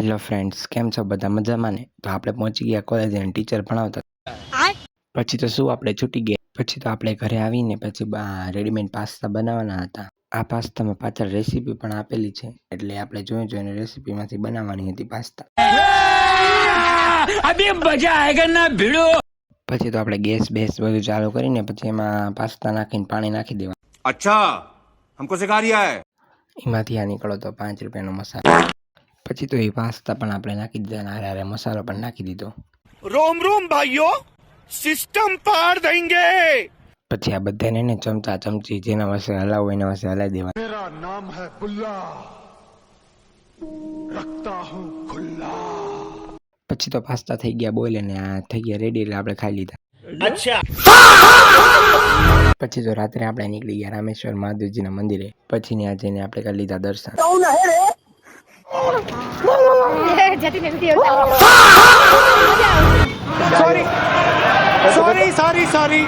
Hello friends, કેમ છો બધા મજામાં ને? તો આપણે પહોંચી ગયા કોલેજ અને ટીચર ભણાવતા. પછી તો શું આપણે છૂટી ગયા. પછી તો આપણે ઘરે આવીને પછી રેડીમેડ પાસ્તા બનાવવાના હતા. આ પાસ્તામાં પાછળ રેસીપી પણ આપેલી છે, એટલે આપણે જોઈને રેસીપીમાંથી બનાવવાની હતી પાસ્તા. અભી મજા આયેગા ના ભીડો. પછી તો આપણે ગેસ બધું ચાલુ કરીને પછી એમાં પાસ્તા નાખીને પાણી નાખી દેવા. અચ્છા, हमको सिखा रिया है. એમાંથી આ નીકળો તો 5 રૂપિયાનો મસાલો. પછી તો એ પાસ્તા પણ આપણે નાખી દીધા અને હારે મસાલો પણ નાખી દીધો. रोम रोम भाइयों, सिस्टम पार देंगे. પછી આ બધાને ચમચા ચમચી જેના વસે હલાવવું એના વસે હલાવી દેવા. मेरा नाम है बुल्ला, रखता हूँ खुल्ला. પછી તો પાસ્તા થઈ ગયા બોઇલ અને આ થઈ ગયા રેડી, એટલે આપણે ખાઈ લીધા. अच्छा. પછી તો રાત્રે આપણે નીકળી ગયા રામેશ્વર મહાદેવજીના મંદિરે. પછી ત્યાં જઈને આપણે કરી લીધા દર્શન. सॉरी.